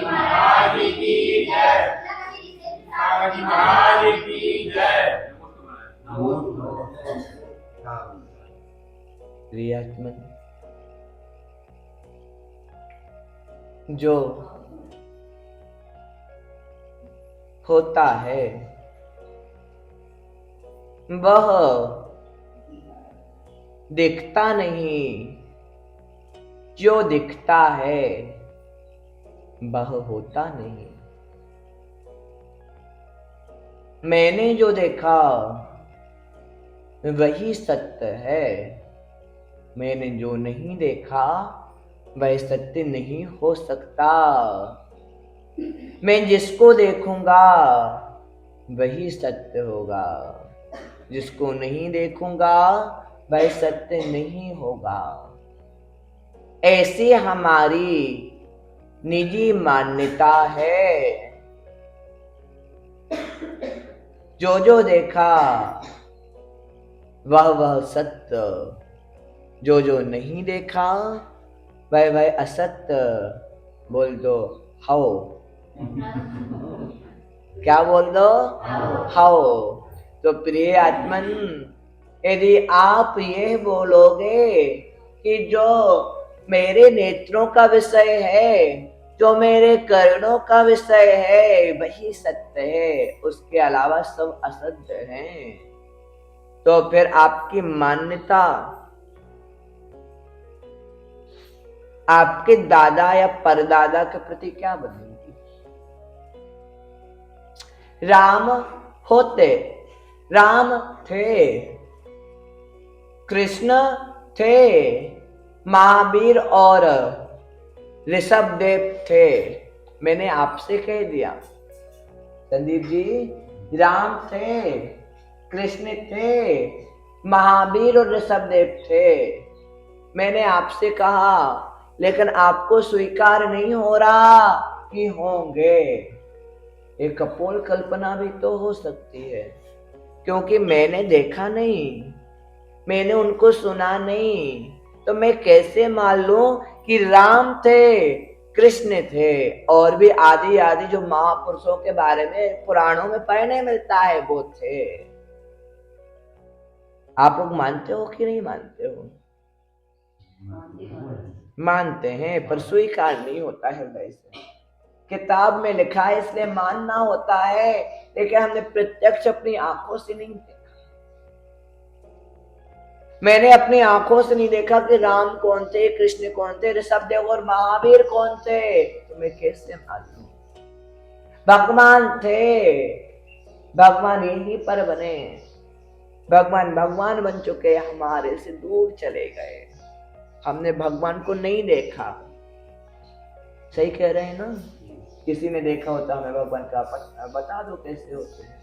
महाराज की जय। महाराज की जय। प्रियात्मन, जो होता है वह दिखता नहीं, जो दिखता है वह होता नहीं। मैंने जो देखा वही सत्य है, मैंने जो नहीं देखा वह सत्य नहीं हो सकता। मैं जिसको देखूंगा वही सत्य होगा, जिसको नहीं देखूंगा वह सत्य नहीं होगा। ऐसी हमारी निजी मान्यता है। जो जो देखा वह वह सत्य, जो जो नहीं देखा वह वह असत्य। बोल दो हाओ। क्या बोल दो? हाओ। तो प्रिय आत्मन, यदि आप ये बोलोगे कि जो मेरे नेत्रों का विषय है, जो मेरे कर्णों का विषय है वही सत्य है, उसके अलावा सब असत्य हैं, तो फिर आपकी मान्यता आपके दादा या परदादा के प्रति क्या बनेगी? राम होते, राम थे, कृष्ण थे, महावीर और ऋषभ देव थे। मैंने आपसे कह दिया संदीप जी, राम थे, कृष्ण थे, महावीर और ऋषभ देव थे। मैंने आपसे कहा, लेकिन आपको स्वीकार नहीं हो रहा कि होंगे। एक कपोल कल्पना भी तो हो सकती है, क्योंकि मैंने देखा नहीं, मैंने उनको सुना नहीं, तो मैं कैसे मान लूं कि राम थे, कृष्ण थे और भी आदि आदि जो महापुरुषों के बारे में पुराणों में पढ़ने मिलता है वो थे। आप लोग मानते हो कि नहीं मानते हो? मानते हैं, पर स्वीकार नहीं होता है हृदय से। किताब में लिखा है इसलिए मानना होता है, लेकिन हमने प्रत्यक्ष अपनी आंखों से नहीं देखा। मैंने अपनी आंखों से नहीं देखा कि राम कौन थे, कृष्ण कौन थे, ऋषभदेव और महावीर कौन थे, तो मैं कैसे मानूं? भगवान थे, भगवान यहीं पर बने, भगवान भगवान बन चुके, हमारे से दूर चले गए, हमने भगवान को नहीं देखा। सही कह रहे हैं ना? किसी ने देखा होता हमें भगवान का बता दो कैसे होते हैं?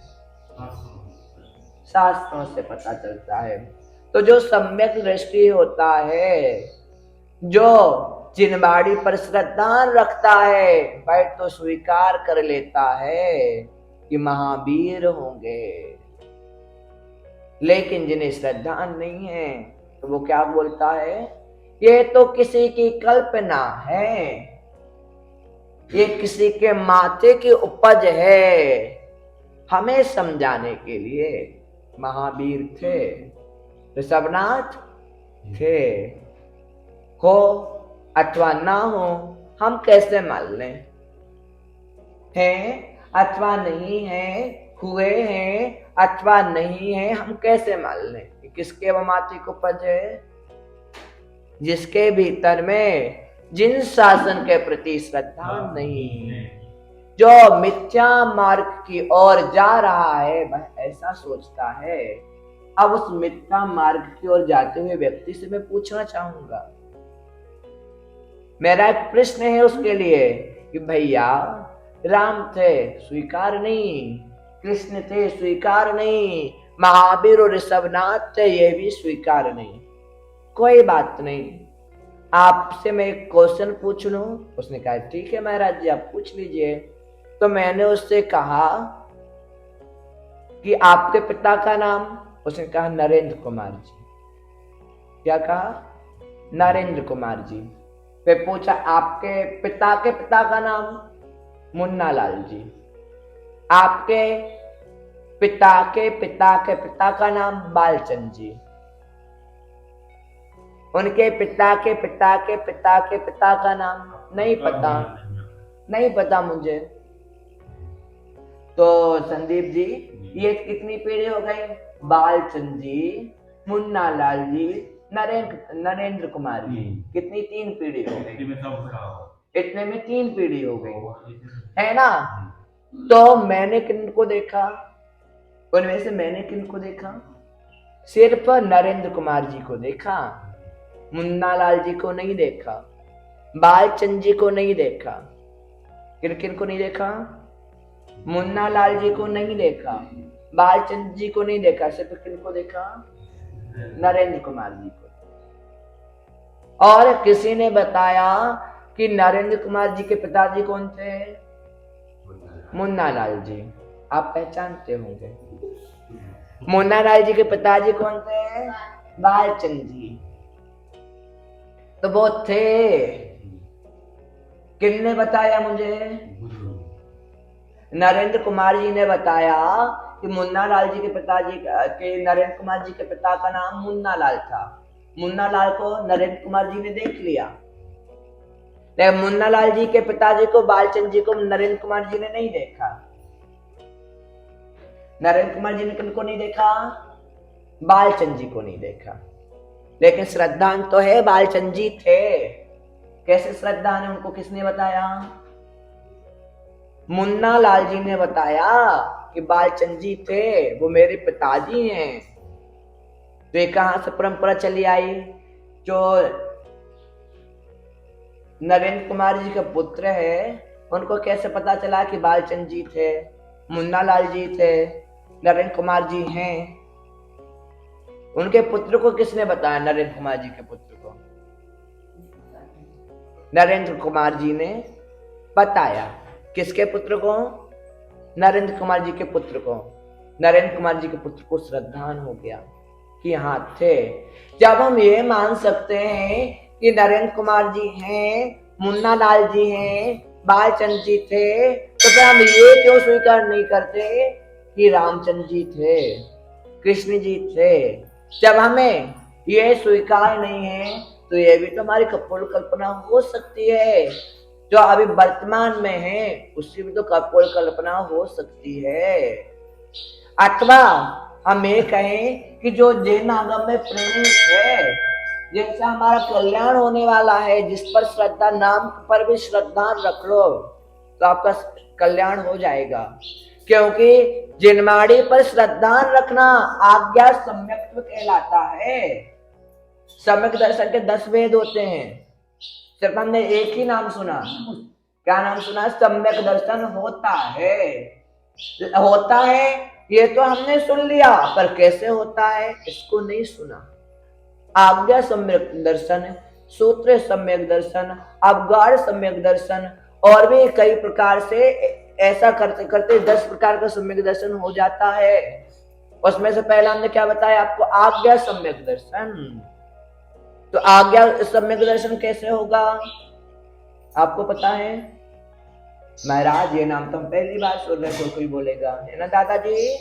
शास्त्रों से पता चलता है। तो जो सम्यक दृष्टि होता है, जो जिनबाड़ी पर श्रद्धा रखता है, वह तो स्वीकार कर लेता है कि महावीर होंगे। लेकिन जिन्हें श्रद्धा नहीं है तो वो क्या बोलता है? ये तो किसी की कल्पना है, ये किसी के माथे की उपज है। हमें समझाने के लिए महावीर थे, ऋषभनाथ थे, हो अथवा ना हो हम कैसे मान लें? हैं अथवा नहीं है, हुए हैं अथवा नहीं है, हम कैसे मान लें? किसके माथे की उपज है? जिसके भीतर में जिन शासन के प्रति श्रद्धा नहीं, जो मिथ्या मार्ग की ओर जा रहा है, वह ऐसा सोचता है। अब उस मिथ्या मार्ग की ओर जाते हुए व्यक्ति से मैं पूछना चाहूंगा, मेरा एक प्रश्न है उसके लिए कि भैया, राम थे स्वीकार नहीं, कृष्ण थे स्वीकार नहीं, महावीर और ऋषभनाथ थे ये भी स्वीकार नहीं, कोई बात नहीं, आपसे मैं एक क्वेश्चन पूछ लूं? उसने कहा ठीक है महाराज जी आप पूछ लीजिए। तो मैंने उससे कहा कि आपके पिता का नाम? उसने कहा नरेंद्र कुमार जी। क्या कहा? नरेंद्र कुमार जी। फिर पूछा आपके पिता के पिता का नाम? मुन्ना लाल जी। आपके पिता के पिता के पिता का नाम? बालचंद जी। उनके पिता के पिता के पिता के पिता का नाम? नहीं पता, नहीं पता मुझे। तो संदीप जी ये कितनी पीढ़ी हो गई? बालचंद जी, मुन्ना लाल जी, नरेंद्र कुमार जी। कितनी? 3 पीढ़ी हो गई। इतने में 3 पीढ़ी हो गई, है ना? तो मैंने किनको देखा? उनमें से मैंने किनको देखा? सिर्फ नरेंद्र कुमार जी को देखा, मुन्ना लाल जी को नहीं देखा, बालचंद जी को नहीं देखा। किन किन को नहीं देखा? मुन्ना लाल जी को नहीं देखा, बालचंद जी को नहीं देखा, सिर्फ किनको देखा? नरेंद्र कुमार जी को। और किसी ने बताया कि नरेंद्र कुमार जी के पिताजी कौन थे? मुन्ना लाल जी। आप पहचानते होंगे। मुन्ना लाल जी के पिताजी कौन थे? बालचंद जी। तो वो थे। किसने बताया मुझे? नरेंद्र कुमार जी ने बताया कि मुन्ना लाल जी के पिताजी के नरेंद्र कुमार जी के पिता का नाम मुन्ना लाल था। मुन्ना लाल को नरेंद्र कुमार जी ने देख लिया, लेकिन मुन्ना लाल जी के पिताजी को, बालचंद जी को नरेंद्र कुमार जी ने नहीं देखा। नरेंद्र कुमार जी ने किनको नहीं देखा? बालचंद जी को नहीं देखा। लेकिन श्रद्धान तो है, बालचंद जी थे। कैसे श्रद्धान है? उनको किसने बताया? मुन्ना लाल जी ने बताया कि बालचंद जी थे, वो मेरे पिताजी हैं। तो ये कहां से परंपरा चली आई? जो नरेंद्र कुमार जी के पुत्र है, उनको कैसे पता चला कि बालचंद जी थे, मुन्ना लाल जी थे, नरेंद्र कुमार जी हैं? उनके पुत्र को किसने बताया? नरेंद्र कुमार जी के पुत्र को नरेंद्र कुमार जी ने बताया। किसके पुत्र को? नरेंद्र कुमार जी के पुत्र को। नरेंद्र कुमार जी के पुत्र को श्रद्धान हो गया कि हाँ थे। जब हम ये मान सकते हैं कि नरेंद्र कुमार जी हैं, मुन्ना लाल जी हैं, बालचंद जी थे, तो फिर हम ये क्यों स्वीकार नहीं करते कि रामचंद्र जी थे, कृष्ण जी थे? जब हमें ये स्वीकार नहीं है तो ये भी तो हमारी कपोल कल्पना हो सकती है। जो अभी वर्तमान में है उसकी भी तो कपोल कल्पना हो सकती है। अथवा हम ये कहें कि जो जिन आगम में प्रेरित है, जिनसे हमारा कल्याण होने वाला है, जिस पर श्रद्धा, नाम पर भी श्रद्धा रख लो तो आपका कल्याण हो जाएगा। क्योंकि जिनमाड़ी पर श्रद्धा रखना आज्ञा सम्यक्त्व कहलाता है। सम्यक दर्शन के 10 वेद होते हैं, सिर्फ हमने एक ही नाम सुना। क्या नाम सुना? सम्यक दर्शन होता है। होता है ये तो हमने सुन लिया, पर कैसे होता है इसको नहीं सुना। आज्ञा सम्यक दर्शन, सूत्र सम्यक दर्शन, अवगाढ़ सम्यक दर्शन, और भी कई प्रकार से ऐसा करते करते 10 प्रकार का सम्यक दर्शन हो जाता है। उसमें से पहला हमने क्या बताया आपको? आज्ञा सम्यक दर्शन। तो आज्ञा सम्यक दर्शन कैसे होगा आपको पता है? महाराज ये नाम तो हम पहली बार सुन रहे, कोई बोलेगा, है ना दादाजी?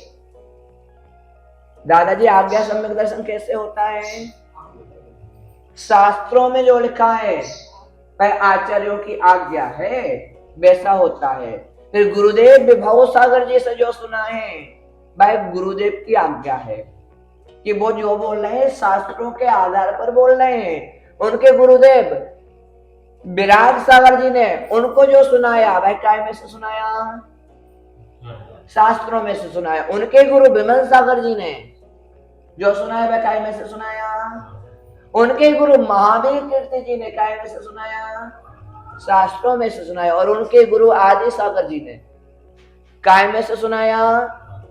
दादाजी आज्ञा सम्यक दर्शन कैसे होता है? शास्त्रों में जो लिखा है, पर आचार्यों की आज्ञा है, वैसा होता है। फिर गुरुदेव विभव सागर जी से जो सुना है, भाई गुरुदेव की आज्ञा है कि वो जो बोल रहे हैं शास्त्रों के आधार पर बोल रहे हैं। उनके गुरुदेव विराग सागर जी ने उनको जो सुनाया, भाई काय में से सुनाया? शास्त्रों में से सुनाया। उनके गुरु विमल सागर जी ने जो सुनाया, भाई काय में से सुनाया? उनके गुरु महावीर कीर्ति जी ने काय में से सुनाया? शास्त्रों में से सुनाया। और उनके गुरु आदि सागर जी ने काय में से सुनाया?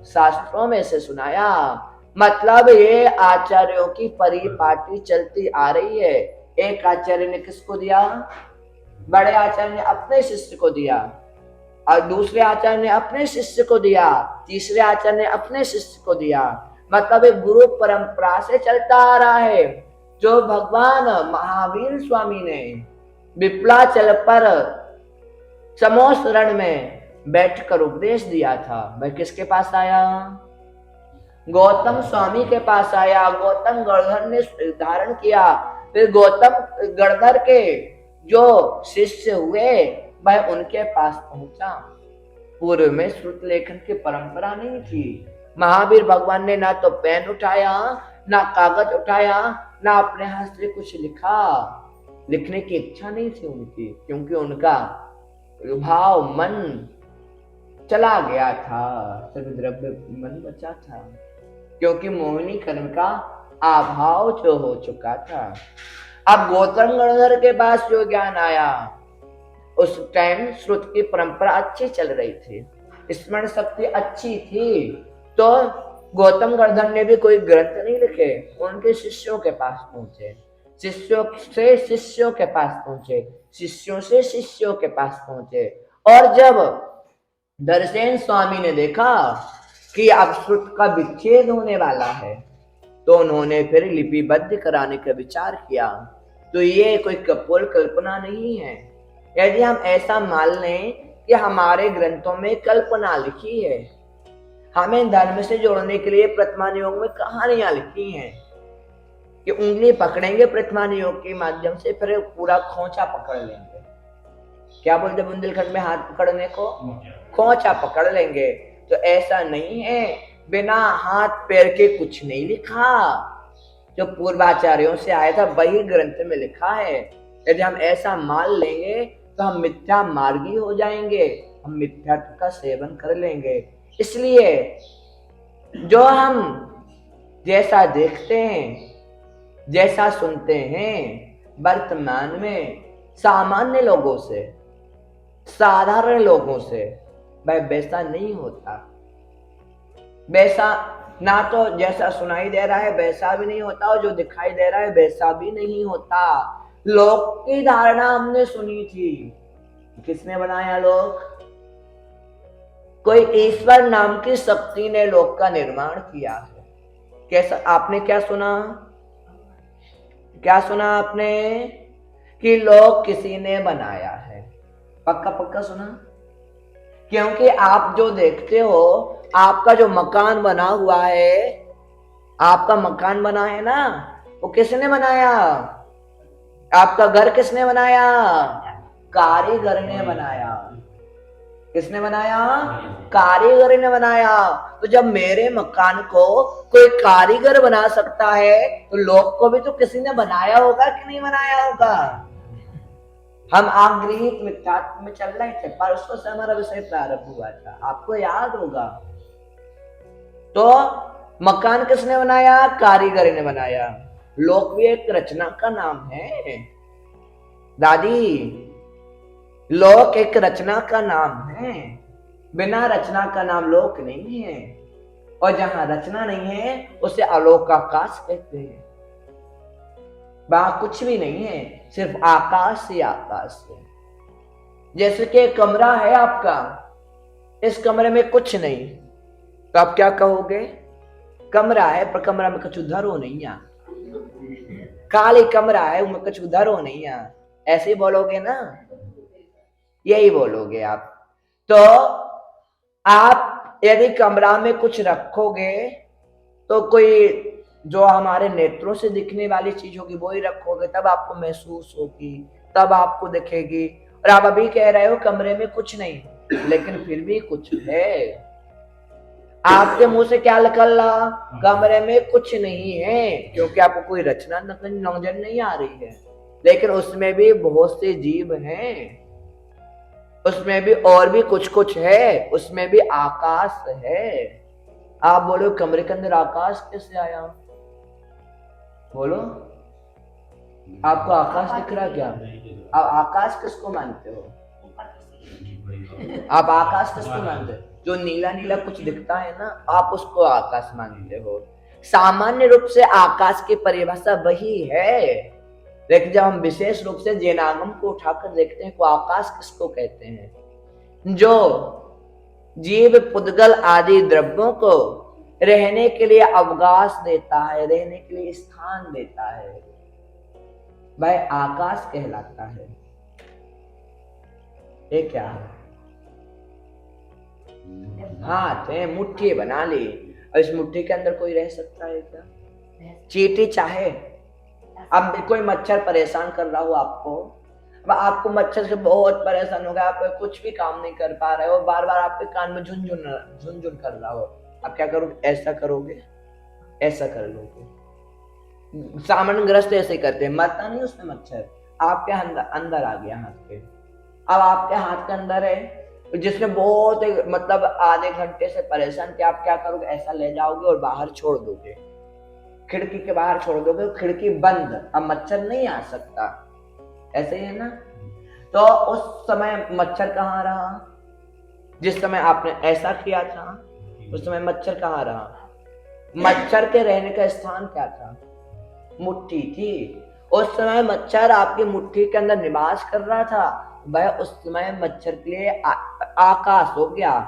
शास्त्रों में से सुनाया। मतलब ये आचार्यों की परिपाटी चलती आ रही है। एक आचार्य ने किसको दिया? बड़े आचार्य ने अपने शिष्य को दिया, और दूसरे आचार्य ने अपने शिष्य को दिया, तीसरे आचार्य ने अपने शिष्य को दिया। मतलब एक गुरु परंपरा से चलता आ रहा है, जो भगवान महावीर स्वामी ने विप्लाचल पर समोसरण में बैठकर उपदेश दिया था। मैं किसके पास आया? गौतम स्वामी के पास आया। गौतम गणधर ने धारण किया। फिर गौतम गणधर के जो शिष्य हुए वह उनके पास पहुंचा। पूर्व में श्रुत लेखन की परंपरा नहीं थी। महावीर भगवान ने ना तो पेन उठाया, ना कागज उठाया, ना अपने हाथ से कुछ लिखा। लिखने की इच्छा नहीं थी उनकी, क्योंकि उनका भाव मन चला गया था, सिर्फ द्रव्य मन बचा था, क्योंकि मोहिनी कर्म का अभाव जो हो चुका था। अब गौतम गणधर के पास जो ज्ञान आया, उस टाइम श्रुत की परंपरा अच्छी चल रही थी, स्मरण शक्ति अच्छी थी, तो गौतम गणधर ने भी कोई ग्रंथ नहीं लिखे, उनके शिष्यों के पास पहुंचे, शिष्यों से शिष्यों के पास पहुंचे, शिष्यों से शिष्यों के पास पहुंचे। और जब दर्शन स्वामी ने देखा कि अब श्रुत का विच्छेद होने वाला है, तो उन्होंने फिर लिपिबद्ध कराने का विचार किया। तो ये कोई कपोल कल्पना नहीं है। यदि हम ऐसा मान लें कि हमारे ग्रंथों में कल्पना लिखी है, हमें धर्म से जोड़ने के लिए प्रतिमान योग में कहानियां लिखी हैं कि उंगली पकड़ेंगे प्रतिमान योग के माध्यम से, फिर पूरा खोंचा पकड़ लेंगे। क्या बोलते बुंदेलखंड में हाथ पकड़ने को? खोंचा पकड़ लेंगे। तो ऐसा नहीं है, बिना हाथ पैर के कुछ नहीं लिखा। जो पूर्वाचार्यों से आया था वही ग्रंथ में लिखा है। यदि हम ऐसा मान लेंगे तो हम मिथ्या मार्गी हो जाएंगे, हम मिथ्यात्व का सेवन कर लेंगे। इसलिए जो हम जैसा देखते हैं, जैसा सुनते हैं, वर्तमान में सामान्य लोगों से, साधारण लोगों से वह वैसा नहीं होता। वैसा ना तो जैसा सुनाई दे रहा है वैसा भी नहीं होता, और जो दिखाई दे रहा है वैसा भी नहीं होता। लोक की धारणा हमने सुनी थी, किसने बनाया लोक? कोई ईश्वर नाम की शक्ति ने लोक का निर्माण किया है। कैसा? आपने क्या सुना? क्या सुना आपने? कि लोक किसी ने बनाया है। पक्का पक्का सुना? क्योंकि आप जो देखते हो, आपका जो मकान बना हुआ है, आपका मकान बना है ना, वो किसने बनाया? आपका घर किसने बनाया? कारीगर ने बनाया। किसने बनाया? कारीगर ने बनाया। तो जब मेरे मकान को कोई कारीगर बना सकता है, तो लोक को भी तो किसी ने बनाया होगा कि नहीं बनाया होगा? हम आगृहित मिथ्यात्व में चल रहे थे, परसों से हमारा विषय प्रारंभ हुआ था, आपको याद होगा। तो मकान किसने बनाया? कारीगर ने बनाया। लोक भी एक रचना का नाम है दादी, लोक एक रचना का नाम है। बिना रचना का नाम लोक नहीं है, और जहां रचना नहीं है उसे अलोकाकाश कहते हैं। वहां कुछ भी नहीं है, सिर्फ आकाश ही आकाश है। जैसे कि कमरा है आपका, इस कमरे में कुछ नहीं, तो आप क्या कहोगे? कमरा है पर कमरा में कुछ धरो नहीं आ, खाली कमरा है उनमें कुछ धरो नहीं आ, ऐसे ही बोलोगे ना? यही बोलोगे आप। तो आप यदि कमरा में कुछ रखोगे तो कोई जो हमारे नेत्रों से दिखने वाली चीज होगी वो ही रखोगे, तब आपको महसूस होगी, तब आपको दिखेगी। और आप अभी कह रहे हो कमरे में कुछ नहीं, लेकिन फिर भी कुछ है। आपके मुंह से क्या निकल रहा? कमरे में कुछ नहीं है, क्योंकि आपको कोई रचना नजर नहीं आ रही है, लेकिन उसमें भी बहुत से जीव हैं, उसमें भी और भी कुछ कुछ है, उसमें भी आकाश है। आप बोलो कमरे के अंदर आकाश कैसे आया? बोलो, आपको आकाश दिख रहा क्या? आप आकाश किसको मानते हो? आप आकाश किसको मानते हो? जो नीला नीला कुछ दिखता है ना, आप उसको आकाश मानते हो। सामान्य रूप से आकाश की परिभाषा वही है, लेकिन जब हम विशेष रूप से जैनागम को उठाकर देखते हैं तो आकाश किसको कहते हैं? जो जीव पुद्गल आदि द्रव्यों को रहने के लिए अवकाश देता है, रहने के लिए स्थान देता है, वह आकाश कहलाता है। ये क्या है? हाथ है, मुट्ठी बना ली। और इस मुट्ठी के अंदर कोई रह सकता है क्या? चींटी चाहे। अब कोई मच्छर परेशान कर रहा हो आपको, अब आपको मच्छर से बहुत परेशान हो गया, आप कुछ भी काम नहीं कर पा रहे हो, बार बार आपके कान में झुनझुन झुनझुन कर रहा हो, आप क्या करोगे? ऐसा करोगे, ऐसा कर लोगे। सामान्य ग्रस्त ऐसे करते हैं, मरता नहीं उसमें मच्छर, आपके अंदर आ गया हाथ के। अब आपके हाथ के अंदर है, जिसने बहुत मतलब आधे घंटे से परेशान किया, आप क्या करोगे? ऐसा ले जाओगे और बाहर छोड़ दोगे, खिड़की के बाहर छोड़ दोगे, खिड़की बंद, अब मच्छर नहीं आ सकता। ऐसे ही है ना? तो उस समय मच्छर कहाँ रहा? जिस समय आपने ऐसा किया था उस समय मच्छर कहाँ रहा? मच्छर के रहने का स्थान क्या था? मुट्ठी थी। उस समय मच्छर आपकी मुट्ठी के अंदर निवास कर रहा था, वह उस समय मच्छर के लिए आकाश हो गया,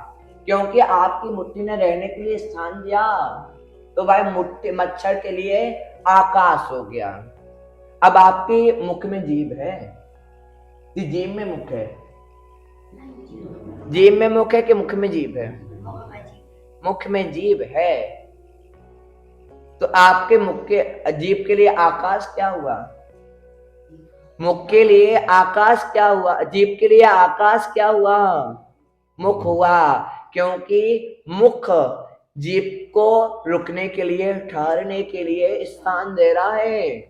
क्योंकि आपकी मुट्ठी ने रहने के लिए स्थान दिया, तो वह मुट्ठी मच्छर के लिए आकाश हो गया। अब आपके मुख में जीभ है, जीभ में मुख है, जीभ में मुख है कि मुख में जीभ है? मुख में जीभ है। तो आपके मुख के जीभ के लिए आकाश क्या हुआ? मुख के लिए आकाश क्या हुआ? जीभ के लिए आकाश क्या हुआ? मुख हुआ, क्योंकि मुख जीभ को रुकने के लिए, ठहरने के लिए स्थान दे रहा है,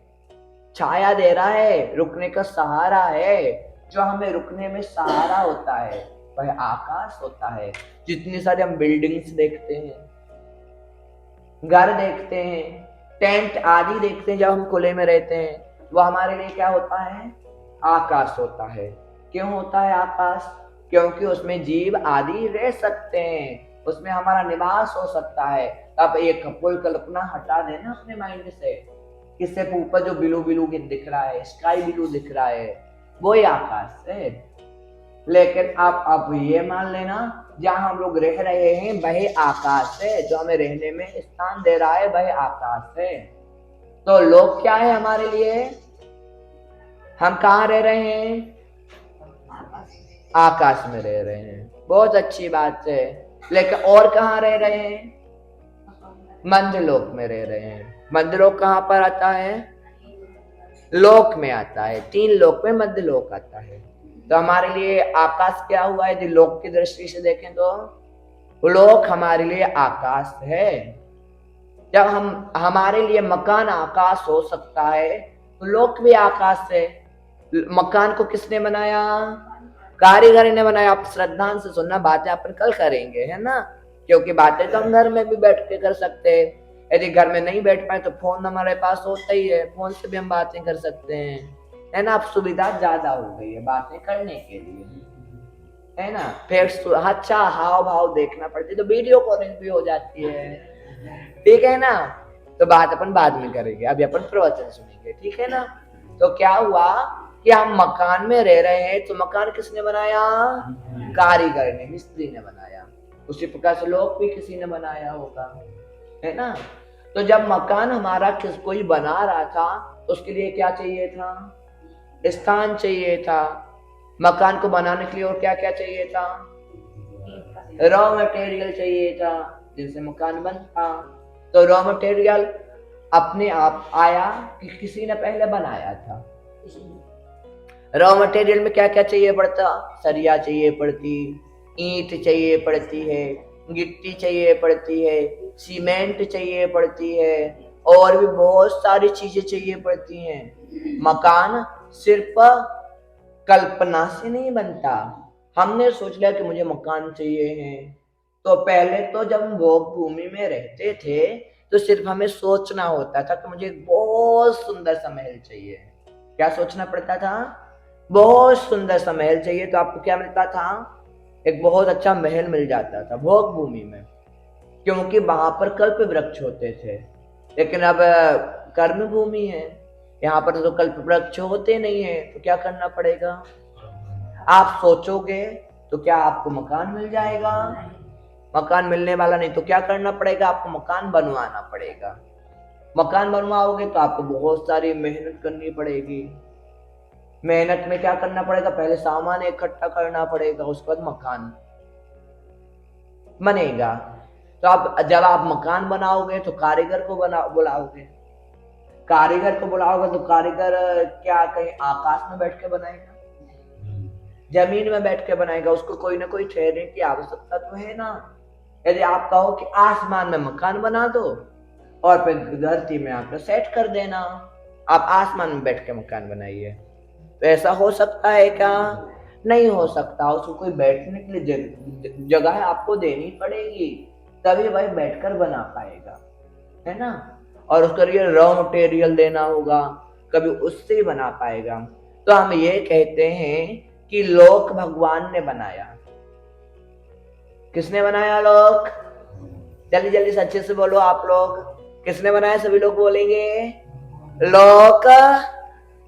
छाया दे रहा है, रुकने का सहारा है। जो हमें रुकने में सहारा होता है वह आकाश होता है। जितनी सारी हम बिल्डिंग्स देखते हैं, घर देखते हैं, टेंट आदि देखते हैं, जब हम खुले में रहते हैं, वो हमारे लिए क्या होता है? आकाश होता है। क्यों होता है आकाश? क्योंकि उसमें जीव आदि रह सकते हैं, उसमें हमारा निवास हो सकता है। अब एक कोई कल्पना हटा देना अपने माइंड से, किससे ऊपर जो ब्लू ब्लू दिख रहा है, स्काई ब्लू दिख रहा है, वो ही आकाश है। लेकिन आप ये मान लेना, जहाँ हम लोग रह रहे हैं वह आकाश है, जो हमें रहने में स्थान दे रहा है वह आकाश है। तो लोग क्या है हमारे लिए? हम कहाँ रह रहे हैं? आकाश में रह रहे हैं, बहुत अच्छी बात है। लेकिन और कहाँ रह रहे हैं? मध्यलोक में रह रहे हैं। मध्यलोक कहाँ पर आता है? लोक में आता है, 3 लोक में मध्यलोक आता है। तो हमारे लिए आकाश क्या हुआ? यदि लोक की दृष्टि से देखें तो लोक हमारे लिए आकाश है। जब हमारे लिए मकान आकाश हो सकता है, तो लोक भी आकाश है। मकान को किसने बनाया? कारीगर ने बनाया। आप श्रद्धा से सुनना, बातें अपन कल करेंगे, है ना? क्योंकि बातें तो हम घर में भी बैठ के कर सकते हैं। यदि घर में नहीं बैठ पाए तो फोन हमारे पास होता ही है, फोन से भी हम बातें कर सकते हैं, है ना? अब सुविधा ज्यादा हो गई है बातें करने के लिए, है ना? फिर अच्छा हाव भाव देखना पड़ती है, तो वीडियो कॉलिंग भी हो जाती है, ठीक है ना? तो बात अपन बाद में करेंगे, अभी अपन प्रवचन सुनेंगे, ठीक है ना? तो क्या हुआ कि हम मकान में रह रहे हैं, तो मकान किसने बनाया? कारीगर ने, मिस्त्री ने बनाया। उसी प्रकार से लोग भी किसी ने बनाया होगा, है ना? तो जब मकान हमारा कोई बना रहा था, तो उसके लिए क्या चाहिए था? स्थान चाहिए था। मकान को बनाने के लिए और क्या क्या चाहिए था? रॉ मटेरियल चाहिए था, जिनसे मकान बनता। तो रॉ मटेरियल अपने आप आया कि किसी ने पहले बनाया था? रॉ मटेरियल में क्या क्या चाहिए पड़ता? सरिया चाहिए पड़ती, ईंट चाहिए पड़ती है, गिट्टी चाहिए पड़ती है, सीमेंट चाहिए पड़ती है, और भी बहुत सारी चीजें चाहिए पड़ती हैं। मकान सिर्फ कल्पना से नहीं बनता। हमने सोच लिया कि मुझे मकान चाहिए है, तो पहले तो जब हम भोग भूमि में रहते थे तो सिर्फ हमें सोचना होता था कि मुझे बहुत सुंदर सा महल चाहिए। क्या सोचना पड़ता था? बहुत सुंदर सा महल चाहिए। तो आपको क्या मिलता था? एक बहुत अच्छा महल मिल जाता था भोग भूमि में, क्योंकि वहां पर कल्प वृक्ष होते थे। लेकिन अब कर्म भूमि है, यहाँ पर तो कल्प वृक्ष होते नहीं है, तो क्या करना पड़ेगा? आप सोचोगे तो क्या आपको मकान मिल जाएगा? मकान मिलने वाला नहीं, तो क्या करना पड़ेगा? आपको मकान बनवाना पड़ेगा। मकान बनवाओगे तो आपको बहुत सारी मेहनत करनी पड़ेगी, मेहनत में क्या करना पड़ेगा, पहले सामान इकट्ठा करना पड़ेगा, उसके बाद मकान बनेगा। तो आप जब आप मकान बनाओगे तो कारीगर को बुलाओगे, कारीगर को बुलाओगे तो कारीगर क्या कहीं आकाश में बैठ के बनाएगा, जमीन में बैठ के बनाएगा, उसको कोई ना कोई ठहरने की आवश्यकता तो है ना। यदि आप कहो कि आसमान में मकान बना दो और फिर धरती में आकर सेट कर देना, आप आसमान में बैठ के मकान बनाइए, तो ऐसा हो सकता है क्या? नहीं हो सकता। उसको कोई बैठने के लिए जगह आपको देनी पड़ेगी, तभी वह बैठकर बना पाएगा, है ना। और उसके लिए रॉ मटेरियल देना होगा, कभी उससे ही बना पाएगा। तो हम ये कहते हैं कि लोक भगवान ने बनाया। किसने बनाया लोक? जल्दी जल्दी से अच्छे से बोलो आप लोग, किसने बनाया? सभी लोग बोलेंगे लोक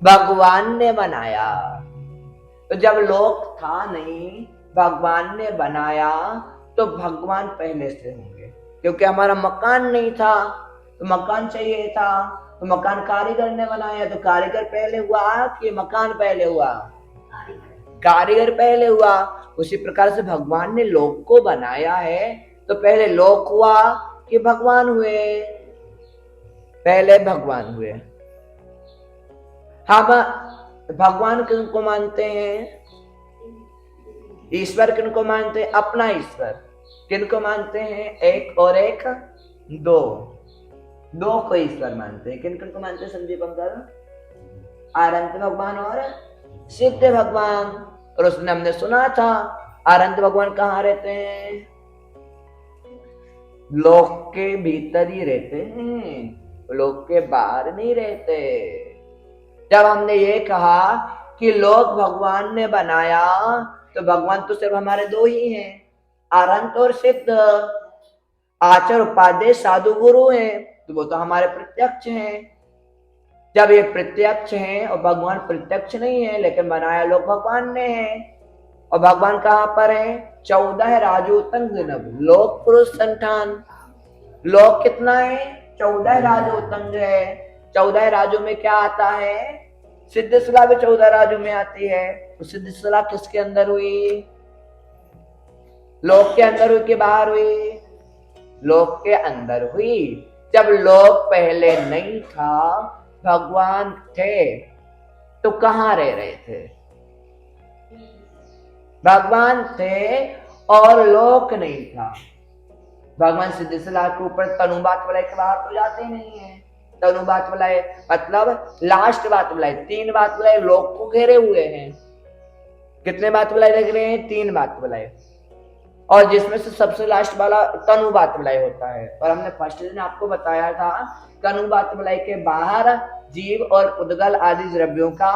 भगवान ने बनाया। तो जब लोक था नहीं, भगवान ने बनाया, तो भगवान पहले से होंगे, क्योंकि हमारा मकान नहीं था तो मकान चाहिए था, तो मकान कारीगर ने बनाया, तो कारीगर पहले हुआ कि मकान पहले हुआ? कारीगर पहले हुआ। उसी प्रकार से भगवान ने लोक को बनाया है, तो पहले लोक हुआ कि भगवान हुए? पहले भगवान हुए। हम भगवान किनको मानते हैं? ईश्वर किनको मानते हैं? अपना ईश्वर। किनको मानते हैं? एक और एक दो, दो को ईश्वर मानते हैं। किन किन को मानते हैं संदीप अंकल? अनंत भगवान और सिद्ध भगवान। और उसने हमने सुना था अनंत भगवान कहाँ रहते हैं? लोक के भीतर ही रहते हैं, लोक के बाहर नहीं रहते। जब हमने ये कहा कि लोक भगवान ने बनाया, तो भगवान तो सिर्फ हमारे दो ही हैं, अनंत और सिद्ध। आचार्य उपाध्याय साधु गुरु हैं, तो वो तो हमारे प्रत्यक्ष हैं। जब ये प्रत्यक्ष हैं और भगवान प्रत्यक्ष नहीं है, लेकिन बनाया लोक भगवान ने है। और भगवान कहाँ पर है? 14 राजोतंग नभ लोक पुरुष संठान। लोक कितना है? 14 राजोतंग है। 14 राज्यों में क्या आता है? सिद्ध सलाह भी 14 राज्यों में आती है। तो सिद्ध सलाह किसके अंदर हुई? लोक के अंदर हुई कि बाहर हुई? लोक के अंदर हुई। जब लोक पहले नहीं था, भगवान थे, तो कहाँ रह रहे थे? भगवान थे और लोक नहीं था। भगवान सिद्ध सलाह के ऊपर तनु बात वलय के बाहर तो जाते नहीं है। तनु बात वलय मतलब लास्ट बात वलय, 3 बात वलय लोक को घेरे हुए हैं। कितने बात वलय लग रहे हैं? 3 बात वलय, और जिसमें से सबसे लास्ट वाला तनु बात वलय होता है। और हमने फर्स्ट दिन आपको बताया था तनु बात वलय के बाहर जीव और उद्गल आदि द्रव्यों का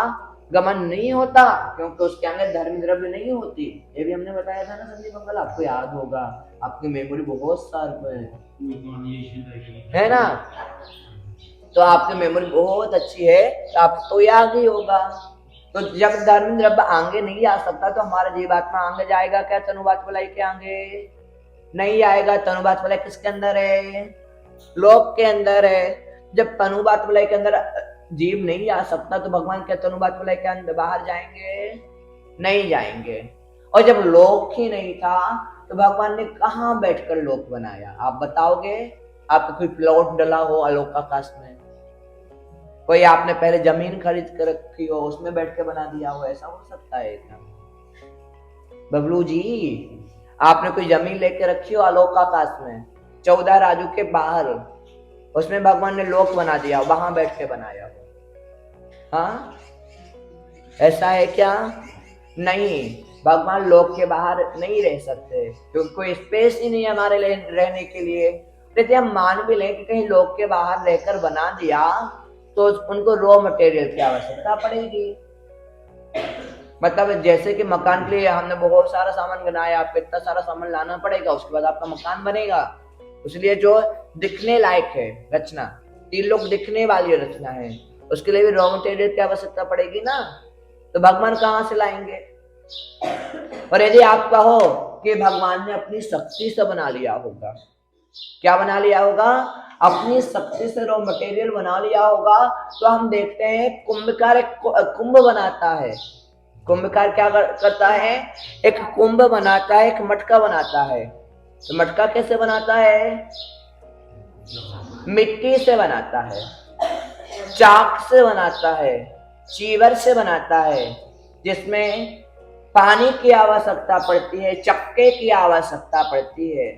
गमन नहीं होता, क्योंकि उसके अंदर धर्म द्रव्य नहीं होती। ये भी हमने बताया था ना संदीप अंकल, आपको याद होगा, आपकी मेमोरी बहुत शार्प है ना। तो आपकी मेमोरी बहुत अच्छी है, तो आपको याद ही होगा। तो जब धर्म द्रव्य आगे नहीं आ सकता, तो हमारा जीवात्मा आगे जाएगा क्या? तनुबात वलय के आगे नहीं आएगा। तनुबात वलय किसके अंदर है? लोक के अंदर है। जब तनुबात वलय के अंदर जीव नहीं आ सकता, तो भगवान क्या तनुबात वलय के अंदर बाहर जाएंगे? नहीं जाएंगे। और जब लोक ही नहीं था, तो भगवान ने कहाँ बैठकर लोक बनाया? आप बताओगे? आपको कोई प्लॉट डला हो अलोक आकाश में, कोई आपने पहले जमीन खरीद कर रखी हो, उसमें बैठ के बना दिया हो, ऐसा हो सकता है क्या? बबलू जी, आपने कोई जमीन लेके रखी हो आलोक आकाश में 14 राजू के बाहर, उसमें भगवान ने लोक बना दिया, वहां बैठ के बनाया हो? हाँ, ऐसा है क्या? नहीं, भगवान लोक के बाहर नहीं रह सकते, क्योंकि कोई स्पेस ही नहीं है हमारे रहने के लिए। यदि हम मान भी लें कि कहीं लोक के बाहर रहकर बना दिया, तो उनको रॉ मटेरियल की आवश्यकता पड़ेगी। मतलब जैसे कि मकान के लिए हमने बहुत सारा सामान बनाया, आपको इतना सारा सामान लाना पड़ेगा, उसके बाद आपका मकान बनेगा। इसलिए जो दिखने लायक है रचना, 3 लोग दिखने वाली रचना है, उसके लिए भी रॉ मटेरियल की आवश्यकता पड़ेगी ना। तो भगवान कहाँ से लाएंगे? और यदि आप कहो कि भगवान ने अपनी शक्ति से बना लिया होगा, क्या बना लिया होगा? अपनी शक्ति से रॉ मटेरियल बना लिया होगा। तो हम देखते हैं कुंभकार एक कुंभ बनाता है। कुंभकार क्या करता है? एक कुंभ बनाता है, एक मटका बनाता है। तो मटका कैसे बनाता है? मिट्टी से बनाता है, चाक से बनाता है, चीवर से बनाता है, जिसमें पानी की आवश्यकता पड़ती है, चक्के की आवश्यकता पड़ती है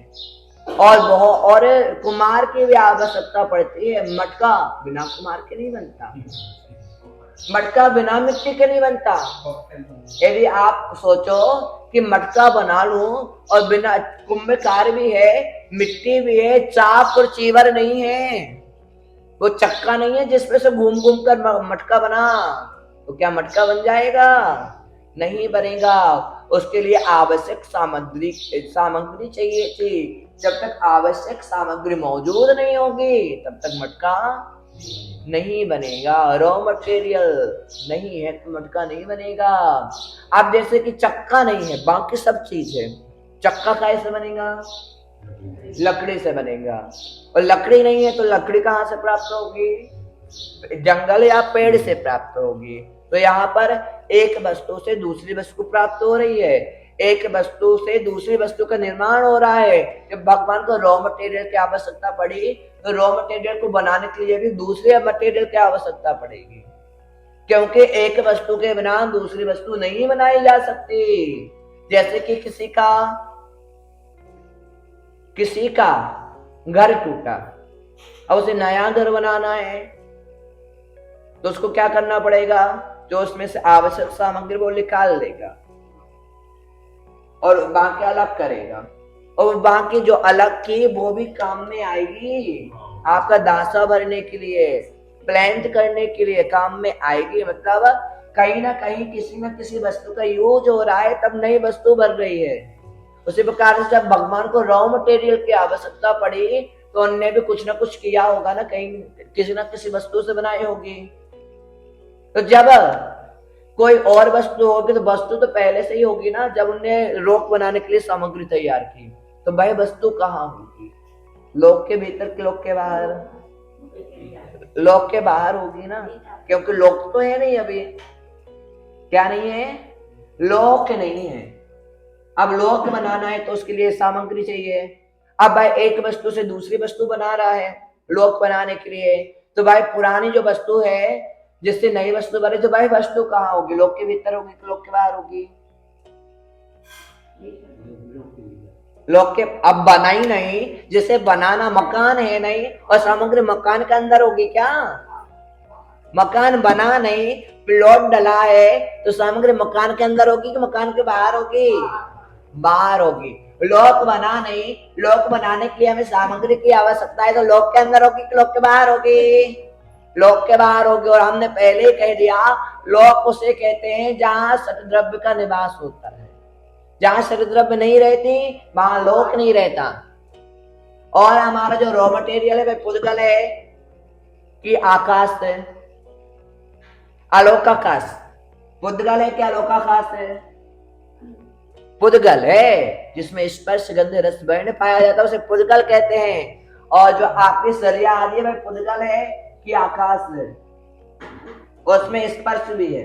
और कुम्हार की भी आवश्यकता पड़ती है। मटका बिना कुम्हार के नहीं बनता, मटका बिना मिट्टी के नहीं बनता। यदि आप सोचो कि मटका बना लूं और बिना कुंभकार भी है, मिट्टी भी है, चाक और चीवर नहीं है, वो चक्का नहीं है जिसमें से घूम घूम कर मटका बना, तो क्या मटका बन जाएगा? नहीं बनेगा। उसके लिए आवश्यक सामग्री चाहिए थी। जब तक आवश्यक सामग्री मौजूद नहीं होगी तब तक मटका नहीं बनेगा। रॉ मटेरियल नहीं है तो मटका नहीं बनेगा। अब जैसे कि चक्का नहीं है, बाकी सब चीज है, चक्का कैसे बनेगा? लकड़ी से बनेगा। और लकड़ी नहीं है तो लकड़ी कहाँ से प्राप्त होगी? जंगल या पेड़ से प्राप्त होगी। तो यहाँ पर एक वस्तु से दूसरी वस्तु प्राप्त हो रही है, एक वस्तु से दूसरी वस्तु का निर्माण हो रहा है। जब भगवान को रॉ मटेरियल की आवश्यकता पड़ी तो रॉ मटेरियल को बनाने के लिए भी दूसरे मटेरियल की आवश्यकता पड़ेगी, क्योंकि एक वस्तु के बिना दूसरी वस्तु नहीं बनाई जा सकती। जैसे कि किसी का घर टूटा, अब उसे नया घर बनाना है तो उसको क्या करना पड़ेगा? जो उसमें से आवश्यक सामग्री वो निकाल लेगा और बाकी अलग करेगा, और बाकी जो अलग की वो भी काम में आएगी। आपका दासा भरने के लिए, प्लांट करने के लिए काम में आएगी। मतलब कहीं ना कहीं किसी न किसी वस्तु का यूज हो रहा है तब नई वस्तु बन रही है। उसी प्रकार से जब भगवान को रॉ मटेरियल की आवश्यकता पड़ी तो उन्होंने भी कुछ ना कुछ किया होगा ना, कहीं किसी न किसी वस्तु से बनाई होगी। तो जब कोई और वस्तु होगी तो वस्तु तो पहले से ही होगी ना। जब उनने रोक बनाने के लिए सामग्री तैयार की तो वह वस्तु कहाँ होगी? लोक के भीतर कि लोक के बाहर? लोक के बाहर होगी ना, क्योंकि लोक तो है नहीं अभी। क्या नहीं है? लोक नहीं है। अब लोक बनाना है तो उसके लिए सामग्री चाहिए। अब भाई एक वस्तु से दूसरी वस्तु बना रहा है लोक बनाने के लिए, तो भाई पुरानी जो वस्तु है जिससे नई वस्तु बने, तो भाई वस्तु कहाँ होगी? लोक के भीतर होगी कि लोक के बाहर होगी? लोक के। अब बना ही नहीं, जिसे बनाना मकान है नहीं, और सामग्री मकान के अंदर होगी क्या? मकान बना नहीं, प्लॉट डला है तो सामग्री मकान के अंदर होगी कि मकान के बाहर होगी? बाहर होगी। लोक बना नहीं, लोक बनाने के लिए हमें सामग्री की आवश्यकता है तो लोक के अंदर होगी कि लोक के बाहर होगी? लोक के बाहर होगी। और हमने पहले ही कह दिया लोक उसे कहते हैं जहां सतद्रव्य का निवास होता है। जहां सतद्रव्य नहीं रहती वहां लोक नहीं रहता। और हमारा जो रॉ मटेरियल है वह पुद्गल है कि आकाश है? आलोकाकाश। पुद्गल है क्या आलोकाकाश है? पुद्गल है, जिसमें स्पर्श गंध रस वर्ण पाया जाता है उसे पुद्गल कहते हैं। और जो आपकी सरिया आदि है वह पुद्गल है कि आकाश है? उसमें स्पर्श भी है,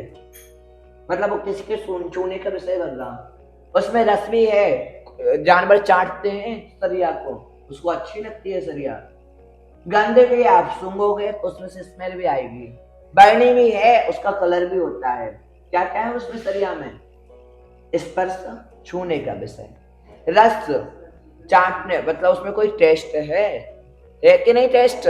मतलब वो किसी के छूने का विषय बन रहा। उसमें रस भी है, जानवर चाटते हैं सरिया को, उसको अच्छी लगती है सरिया। गंध भी आप सूंघोगे तो उसमें से स्मेल भी आएगी। वर्णी भी है, उसका कलर भी होता है। क्या क्या है उसमें सरिया में? स्पर्श, छूने का विषय। रस, चाटने, मतलब उसमें कोई टेस्ट है कि नहीं टेस्ट?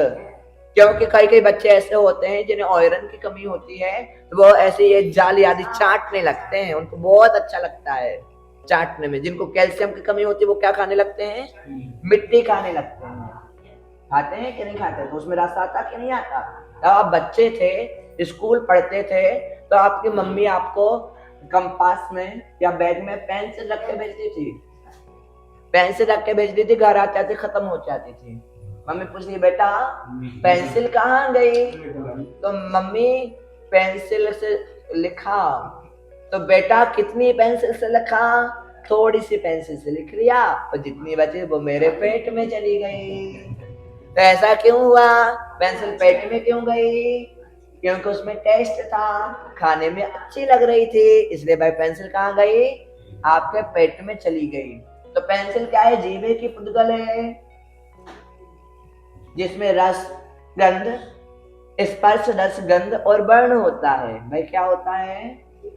क्योंकि कई बच्चे ऐसे होते हैं जिन्हें आयरन की कमी होती है तो वो ऐसे ये जाली आदि चाटने लगते हैं, उनको बहुत अच्छा लगता है चाटने में। जिनको कैल्शियम की कमी होती है वो क्या खाने लगते हैं? मिट्टी खाने लगते हैं। खाते हैं कि नहीं खाते? तो उसमें रस आता कि नहीं आता? जब आप बच्चे थे, स्कूल पढ़ते थे, तो आपकी मम्मी आपको कंपास में या बैग में पेंसिल रख के भेजती थी। पेंसिल रख के भेजती थी, घर आते आते खत्म हो जाती थी। मम्मी पूछती बेटा पेंसिल कहाँ गई? तो मम्मी पेंसिल से लिखा। तो बेटा कितनी पेंसिल से लिखा? थोड़ी सी पेंसिल से लिख लिया और जितनी बची वो मेरे पेट में चली गई। तो ऐसा क्यों हुआ? पेंसिल पेट में क्यों गई? क्योंकि उसमें टेस्ट था, खाने में अच्छी लग रही थी, इसलिए भाई पेंसिल कहाँ गई? आपके पेट में चली गई। तो पेंसिल क्या है? जीवे की पुद्गल है, जिसमें रस, गंध, स्पर्श, रस, गंध और वर्ण होता है। भाई क्या होता है?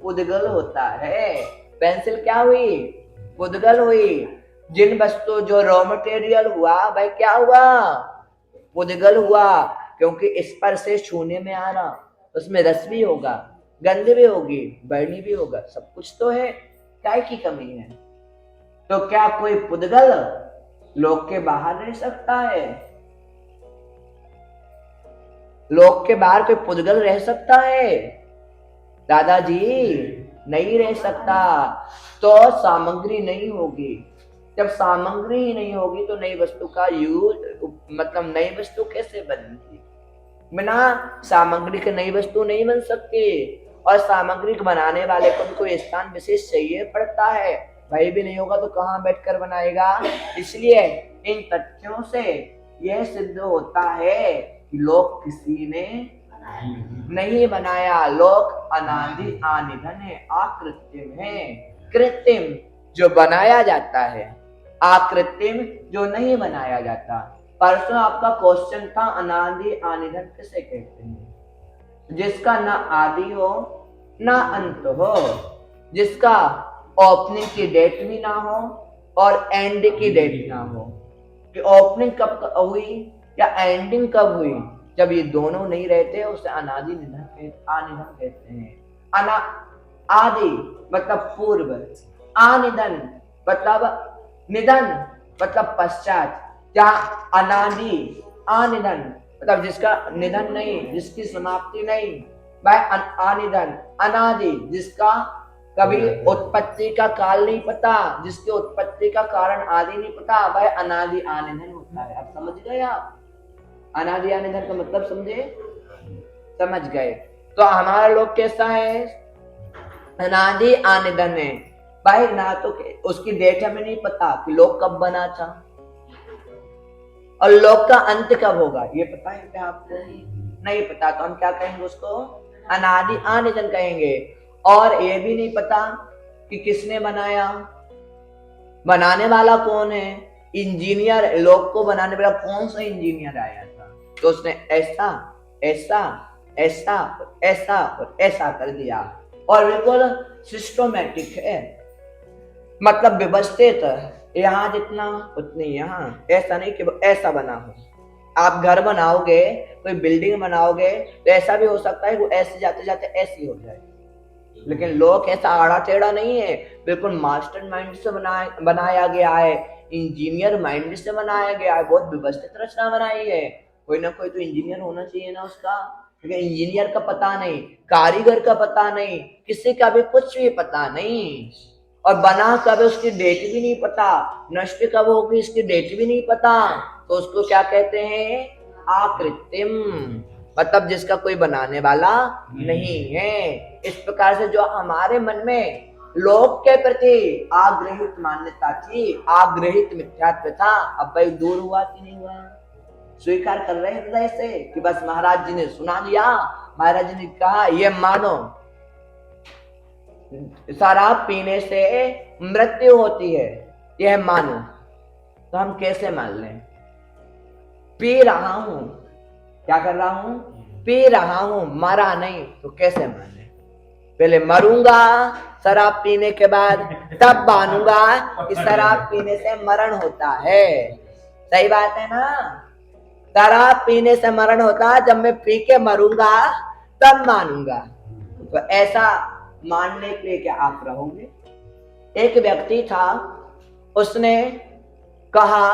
पुद्गल होता है। पेंसिल क्या हुई? पुद्गल हुई। जिन वस्तु जो रॉ मटेरियल हुआ, भाई क्या हुआ? पुद्गल हुआ, क्योंकि स्पर्श से छूने में आ रहा, उसमें रस भी होगा, गंध भी होगी, वर्णी भी होगा, सब कुछ तो है, काय की कमी है? तो क्या कोई पुद्गल लोक के बाहर रह सकता है? लोक के बाहर कोई पुद्गल रह सकता है? दादाजी नहीं रह सकता। तो सामग्री नहीं होगी। जब सामग्री ही नहीं होगी तो नई वस्तु का यूज, मतलब नई वस्तु कैसे बनेगी? बिना सामग्री के नई वस्तु नहीं बन सकती। और सामग्री को बनाने वाले को भी कोई स्थान विशेष चाहिए पड़ता है। भाई भी नहीं होगा तो कहाँ बैठकर बनाएगा? इसलिए इन तथ्यों से यह सिद्ध होता है कि लोक किसी ने नहीं बनाया। लोक अनादि आनिधन है, आकृत्रिम है। कृत्रिम जो बनाया जाता है, आकृत्रिम जो नहीं बनाया जाता। परसों आपका क्वेश्चन था अनादि आनिधन किसे कहते हैं? जिसका ना आदि हो ना अंत हो, जिसका ओपनिंग की डेट भी ना हो और एंड की डेट ना हो। कि ओपनिंग कब हुई या एंडिंग कब हुई, जब ये दोनों नहीं रहते उसे अनादि आनिधन कहते हैं। आदि मतलब पूर्व, आनिधन मतलब निधन मतलब पश्चात। जहाँ अनादि आनिधन मतलब जिसका निधन नहीं, जिसकी समाप्ति नहीं, वह आनिधन। अनादि जिसका कभी उत्पत्ति का काल नहीं पता, जिसके उत्पत्ति का कारण आदि नहीं पता, वह अनादि आनिधन होता है। अब समझ गए आप? अनादि आनिधन का मतलब समझे? समझ गए? तो हमारा लोग कैसा है? अनादि आनिधन है। भाई ना तो उसकी डेट हमें नहीं पता कि लोक कब बना था और लोक का अंत कब होगा, ये पता है क्या आपको? नहीं पता। तो हम क्या कहेंगे उसको? अनादि आनिधन कहेंगे। और ये भी नहीं पता कि किसने बनाया, बनाने वाला कौन है। इंजीनियर, लोक को बनाने वाला कौन सा इंजीनियर आया था, तो उसने ऐसा ऐसा ऐसा ऐसा और ऐसा कर दिया। और बिल्कुल सिस्टमैटिक है, मतलब व्यवस्थित, यहाँ जितना उतनी यहाँ। ऐसा नहीं कि ऐसा बना हो। आप घर बनाओगे, कोई बिल्डिंग बनाओगे तो ऐसा भी हो सकता है वो ऐसे जाते जाते ऐसी हो जाए, लेकिन लोक ऐसा आड़ा टेढ़ा नहीं है, बिल्कुल मास्टर माइंड से बनाया गया है, इंजीनियर माइंड से बनाया गया है, बहुत व्यवस्थित रचना बनाई है। कोई ना कोई तो इंजीनियर होना चाहिए ना उसका, लेकिन इंजीनियर का पता नहीं, कारीगर का पता नहीं, किसी का भी कुछ भी पता नहीं। और बना कब उसकी डेट भी नहीं पता, नष्ट कब होगी इसकी डेट भी नहीं पता, तो उसको क्या कहते हैं? आकृत्रिम, मतलब जिसका कोई बनाने वाला नहीं है। इस प्रकार से जो हमारे मन में लोक के प्रति आग्रहित मान्यता थी, आग्रहित मिथ्यात्व था, अब भाई दूर हुआ कि नहीं हुआ? स्वीकार कर रहे हैं हृदय से कि बस महाराज जी ने सुना दिया, महाराज जी ने कहा ये मानो शराब पीने से मृत्यु होती है, यह मानो। तो हम कैसे मान लें? पी रहा हूं, क्या कर रहा हूं? पी रहा हूं, मरा नहीं, तो कैसे माने? पहले मरूंगा शराब पीने के बाद, तब मानूंगा कि शराब पीने से मरण होता है। सही बात है ना? शराब पीने से मरण होता है, जब मैं पी के मरूंगा तब मानूंगा। तो ऐसा मानने के लिए क्या आप रहोगे? एक व्यक्ति था, उसने कहा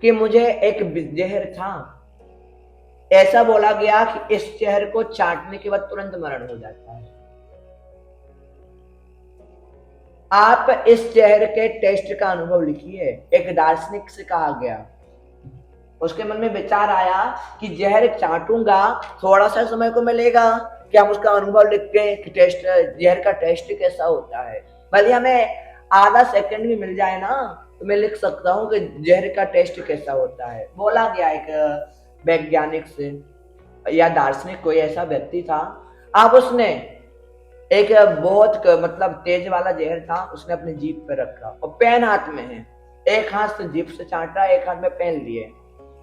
कि मुझे एक जहर था, ऐसा बोला गया कि इस जहर को चाटने के बाद तुरंत मरण हो जाता है। आप इस जहर के टेस्ट का अनुभव लिखिए। एक दार्शनिक से कहा गया, उसके मन में विचार आया कि जहर चाटूंगा, थोड़ा सा समय को मिलेगा कि हम उसका अनुभव लिख के कि टेस्ट, जहर का टेस्ट कैसा होता है। भले हमें आधा सेकंड भी मिल जाए ना तो मैं लिख सकता हूँ कि जहर का टेस्ट कैसा होता है। बोला गया एक वैज्ञानिक से या दार्शनिक कोई ऐसा व्यक्ति था, अब उसने एक बहुत मतलब तेज वाला जहर था, उसने अपनी जीभ पे रखा और पेन हाथ में है, एक हाथ से जीभ से चाटा, एक हाथ में पेन लिए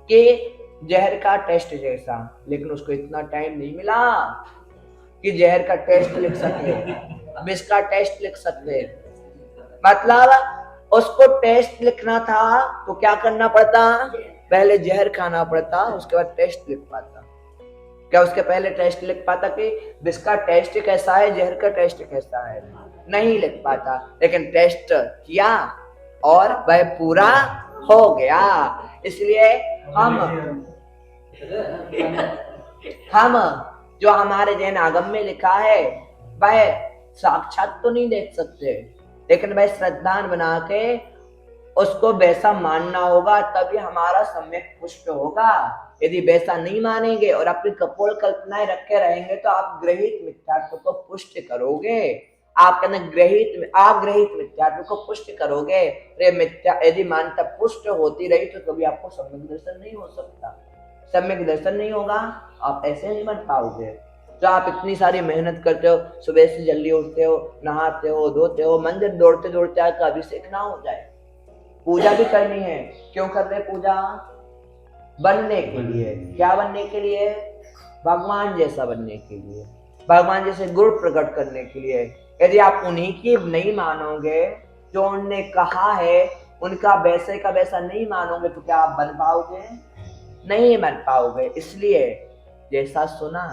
कि जहर का टेस्ट जैसा, लेकिन उसको इतना टाइम नहीं मिला कि जहर का टेस्ट लिख सके, विष का टेस्ट लिख सके। मतलब उसको टेस्ट लिखना था तो क्या करना पड़ता, पहले जहर खाना पड़ता, उसके बाद टेस्ट लिख पाता। क्या उसके पहले टेस्ट लिख पाता कि विष का टेस्ट कैसा है, जहर का टेस्ट कैसा है? नहीं लिख पाता, लेकिन टेस्ट किया और वह पूरा हो गया। इसलिए हम जो हमारे जैन आगम में लिखा है वह साक्षात तो नहीं देख सकते, लेकिन वह श्रद्धान बना के उसको वैसा मानना होगा, तभी हमारा सम्यक पुष्ट होगा। यदि वैसा नहीं मानेंगे और अपनी कपोल कल्पनाएं रखे रहेंगे तो आप ग्रहित मिथ्यात्व को पुष्ट करोगे, आप आग्रहित मिथ्यात्व को पुष्ट करोगे। मिथ्या यदि मानता पुष्ट होती रही तो कभी आपको सम्यक दर्शन नहीं हो सकता। सम्यक दर्शन नहीं होगा, आप ऐसे नहीं बन पाओगे। जो आप इतनी सारी मेहनत करते हो, सुबह से जल्दी उठते हो, नहाते हो, धोते हो, मंदिर दौड़ते दौड़ते आपका अभिषेक ना हो जाए, पूजा भी करनी है। क्यों कर रहे पूजा? बनने के लिए। क्या बनने के लिए? भगवान जैसा बनने के लिए, भगवान जैसे गुण प्रकट करने के लिए। यदि आप उन्हीं की नहीं मानोगे, जो उन्होंने कहा है उनका वैसे का वैसा नहीं मानोगे, तो क्या आप बन पाओगे? नहीं बन पाओगे। इसलिए जैसा सुना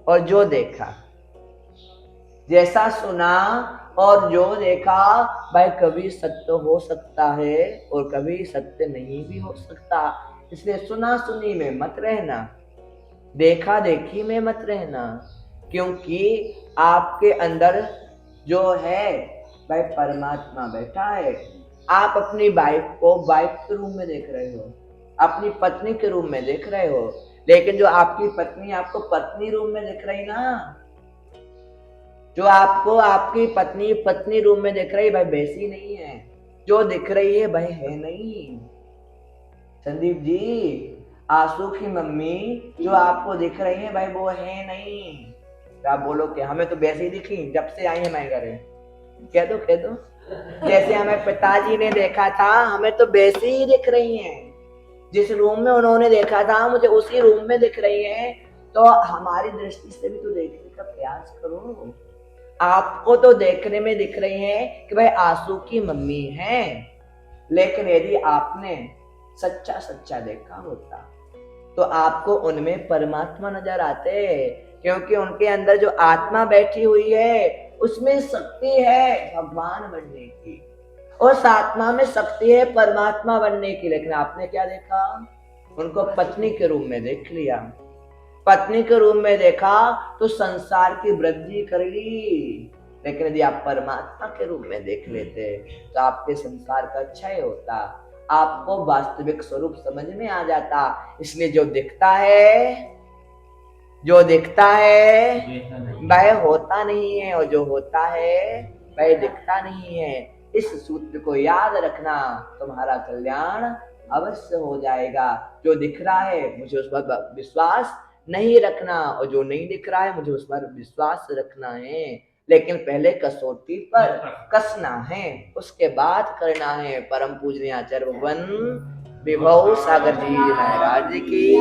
और जो देखा, जैसा सुना और जो देखा वह कभी सत्य हो सकता है और कभी सत्य नहीं भी हो सकता। इसलिए सुना सुनी में मत रहना, देखा देखी में मत रहना, क्योंकि आपके अंदर जो है वह परमात्मा बैठा है। आप अपनी वाइफ को वाइफ के रूप में देख रहे हो, अपनी पत्नी के रूप में देख रहे हो, लेकिन जो आपकी पत्नी आपको पत्नी रूप में देख रही ना, जो आपको आपकी पत्नी रूप में देख रही भाई वैसी नहीं है, जो दिख रही है भाई है नहीं। संदीप जी, आंसू की मम्मी जो आपको दिख रही है भाई वो है नहीं। तो आप बोलो कि हमें तो वैसे ही दिखी जब से आई है हमारे घर। कह दो जैसे हमें पिताजी ने देखा था हमें तो वैसे ही दिख रही हैं, जिस रूम में उन्होंने देखा था मुझे उसी रूम में दिख रही है। तो हमारी दृष्टि से भी तो देखने का प्रयास करो। आपको तो देखने में दिख रही है कि भाई आंसू की मम्मी है, लेकिन यदि आपने सच्चा देखा होता तो आपको उनमें परमात्मा नजर आते, क्योंकि उनके अंदर जो आत्मा बैठी हुई है उसमें शक्ति है भगवान बनने की, उस आत्मा में शक्ति है परमात्मा बनने की। लेकिन आपने क्या देखा? उनको पत्नी के रूप में देख लिया। पत्नी के रूप में देखा तो संसार की वृद्धि कर ली, लेकिन यदि आप परमात्मा के रूप में देख लेते तो आपके संसार का क्षय होता, आपको वास्तविक स्वरूप समझ में आ जाता। इसलिए जो दिखता है वह होता नहीं है, और जो होता है वह दिखता नहीं है। इस सूत्र को याद रखना, तुम्हारा कल्याण अवश्य हो जाएगा। जो दिख रहा है मुझे उस पर विश्वास नहीं रखना, और जो नहीं दिख रहा है मुझे उस पर विश्वास रखना है, लेकिन पहले कसौटी पर कसना है, उसके बाद करना है। परम पूजनीय आचार्य भगवान विभव सागर जी महाराज की